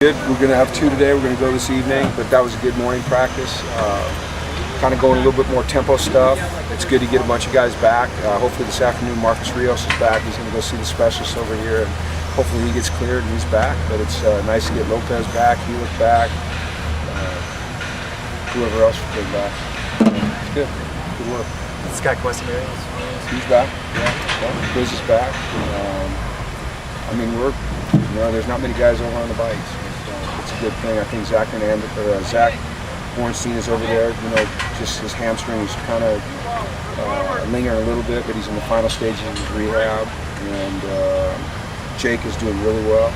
Good. We're going to have 2 today. We're going to go this evening, but that was a good morning practice. Kind of going a little bit more tempo stuff. It's good to get a bunch of guys back. Hopefully this afternoon Marcus Rios is back. He's going to go see the specialist over here, and hopefully he gets cleared and he's back. But it's nice to get Lopez back, Hewitt back, whoever else we get back. It's good. Good work. Scott Questenberry. He's back. Yeah. Chris is back. I mean, there's not many guys over on the bikes. It's a good thing. I think Zach Bornstein is over there. Just his hamstring is kind of lingering a little bit, but he's in the final stages of his rehab. And Jake is doing really well.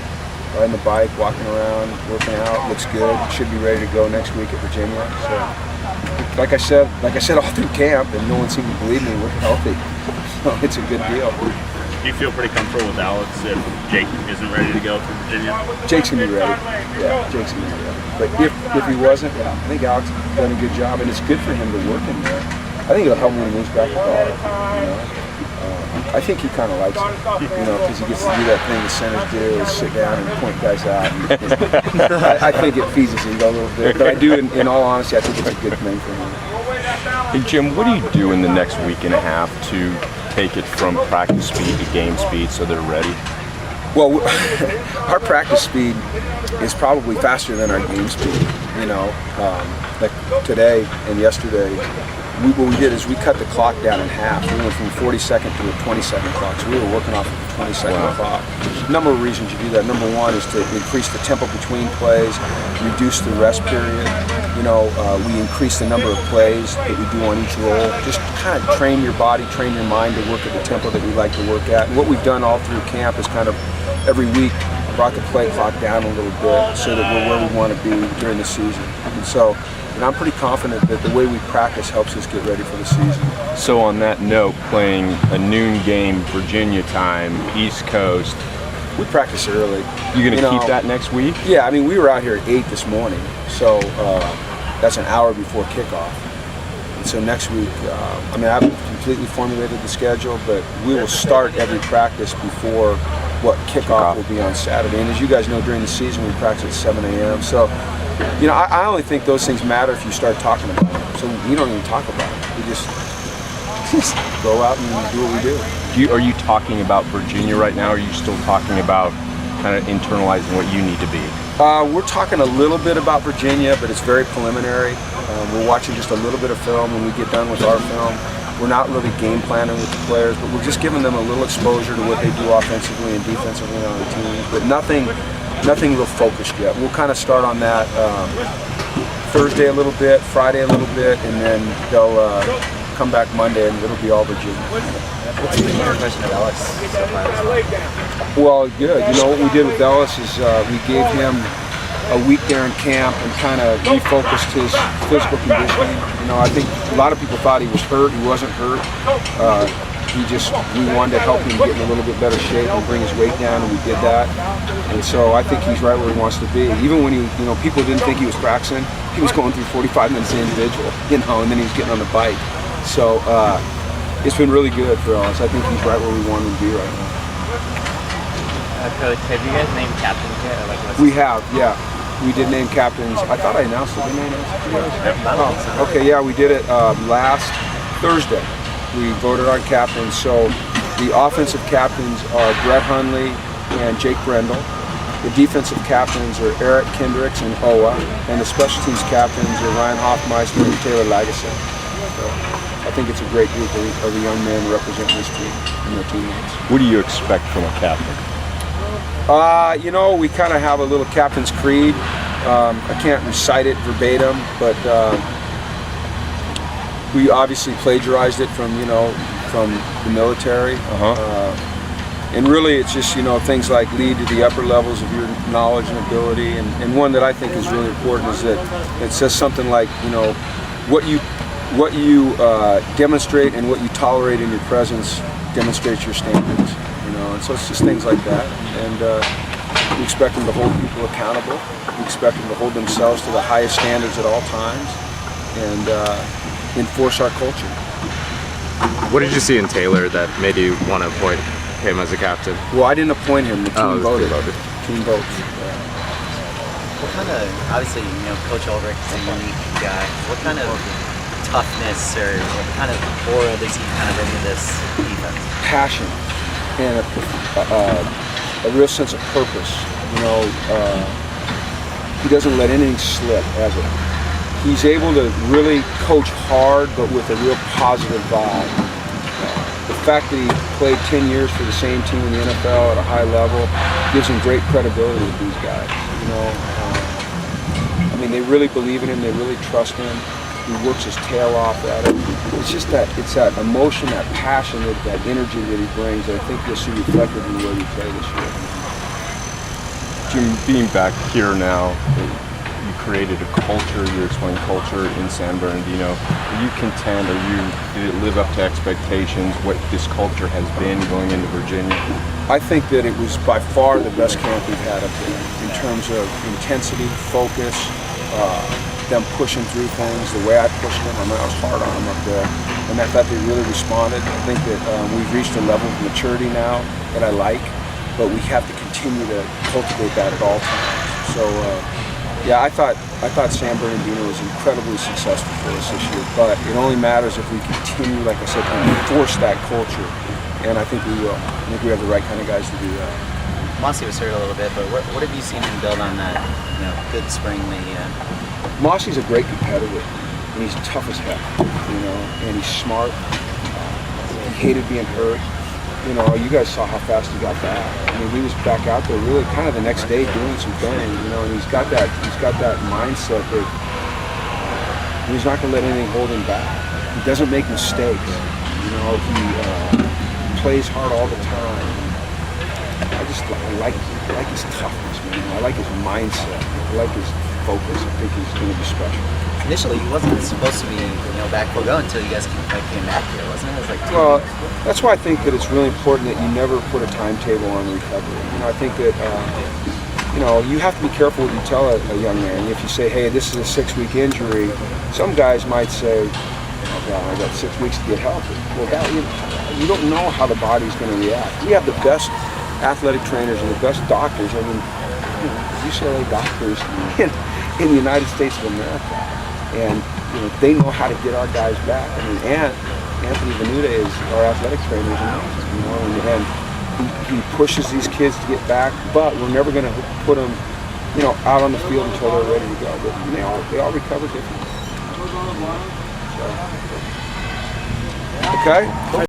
Riding the bike, walking around, working out, looks good. Should be ready to go next week at Virginia. So, like I said all through camp, and no one seemed to believe me, we're healthy. So it's a good deal. Do you feel pretty comfortable with Alex if Jake isn't ready to go for Virginia? Jake's going to be ready. Yeah, Jake's going to be ready. But if he wasn't, I think Alex has done a good job, and it's good for him to work in there. I think it'll help when he moves back to Colorado. I think he kind of likes it, because he gets to do that thing the centers do, is sit down and point guys out. I think it feeds his ego a little bit, but I do, in all honesty, I think it's a good thing for him. Hey Jim, what do you do in the next week and a half to take it from practice speed to game speed so they're ready? Well, our practice speed is probably faster than our game speed. Like today and yesterday, what we did is we cut the clock down in half. We went from 40-second to a 20-second clock, so we were working off of a 20-second clock. A number of reasons you do that. Number one is to increase the tempo between plays, reduce the rest period. We increase the number of plays that we do on each roll. Just kind of train your body, train your mind to work at the tempo that we like to work at. And what we've done all through camp is kind of every week brought the play clock down a little bit so that we're where we want to be during the season. And I'm pretty confident that the way we practice helps us get ready for the season. So on that note, playing a noon game, Virginia time, East Coast. We practice early. You going to keep that next week? Yeah, we were out here at 8 this morning, so that's an hour before kickoff. And so next week, I haven't completely formulated the schedule, but we will start every practice before what kickoff will be on Saturday. And as you guys know, during the season, we practice at 7 a.m. So, I only think those things matter if you start talking about them. So we don't even talk about it. We just go out and do what we do. Are you talking about Virginia right now, or are you still talking about kind of internalizing what you need to be? We're talking a little bit about Virginia, but it's very preliminary. We're watching just a little bit of film when we get done with our film. We're not really game planning with the players, but we're just giving them a little exposure to what they do offensively and defensively on the team. But nothing real focused yet. We'll kind of start on that Thursday a little bit, Friday a little bit, and then they'll come back Monday and it'll be all Virginia. What's the impression of Alex so far? Well, good. What we did with Ellis is we gave him a week there in camp and kind of refocused his physical conditioning. I think a lot of people thought he was hurt. He wasn't hurt. We wanted to help him get in a little bit better shape and bring his weight down, and we did that. And so I think he's right where he wants to be. Even when people didn't think he was practicing, he was going through 45 minutes individual, and then he was getting on the bike. So it's been really good for us. I think he's right where we want him to be right now. Coach, have you guys named captains yet? We have, yeah. We did name captains. I thought I announced it. Didn't I announce it? Okay, yeah, we did it last Thursday. We voted on captains. So the offensive captains are Brett Hundley and Jake Brendel. The defensive captains are Eric Kendricks and Owa. And the special teams captains are Ryan Hoffmeister and Taylor Lagasse. So I think it's a great group of young men representing this team and their teammates. What do you expect from a captain? We kind of have a little captain's creed. I can't recite it verbatim, but we obviously plagiarized it from the military. And really it's just, things like lead to the upper levels of your knowledge and ability. And one that I think is really important is that it says something like, what you demonstrate and what you tolerate in your presence demonstrates your standards. And so it's just things like that. And we expect them to hold people accountable. We expect them to hold themselves to the highest standards at all times and enforce our culture. What did you see in Taylor that made you want to appoint him as a captain? Well, I didn't appoint him. The team voted. Team voted. Team votes. kind of, obviously, Coach Ulrich is a unique guy. What kind of toughness or what kind of aura does he kind of bring to this defense? Passion and a real sense of purpose. He doesn't let anything slip ever. He's able to really coach hard, but with a real positive vibe. The fact that he played 10 years for the same team in the NFL at a high level gives him great credibility with these guys. They really believe in him. They really trust him. He works his tail off at it. It's that emotion, that passion, that energy that he brings that I think you'll see reflected in the way we play this year. Jim, being back here now, you created a culture, you explained culture in San Bernardino. Are you content, did it live up to expectations, what this culture has been going into Virginia? I think that it was by far the best camp we've had up there in terms of intensity, focus, them pushing through things the way I pushed them. I was hard on them up there, and I thought they really responded. I think that we've reached a level of maturity now that I like, but we have to continue to cultivate that at all times. So, yeah, I thought San Bernardino was incredibly successful for us this year, but it only matters if we continue, like I said, to enforce that culture, and I think we will. I think we have the right kind of guys to do that. Mossy was hurt a little bit, but what have you seen him build on that, good spring that he had? Mossy's a great competitor, and he's tough as heck, and he's smart. He hated being hurt. You guys saw how fast he got back. He was back out there really kind of the next day doing some things, and he's got that mindset that he's not going to let anything hold him back. He doesn't make mistakes. He plays hard all the time. I like his toughness, man. I like his mindset. I like his focus. I think he's going to be special. Initially, he wasn't supposed to be, back full go until you guys came back here, wasn't it? It was like 2 Well, weeks. that's why I think that it's really important that you never put a timetable on recovery. I think that you have to be careful what you tell a young man. If you say, hey, this is a 6-week injury, some guys might say, oh God, I got 6 weeks to get healthy. Well, you don't know how the body's going to react. We have the best athletic trainers and the best doctors. UCLA doctors in the United States of America, and they know how to get our guys back. Anthony Venuta is our athletic trainer, and he pushes these kids to get back. But we're never going to put them, out on the field until they're ready to go. But they all recover differently. So, okay.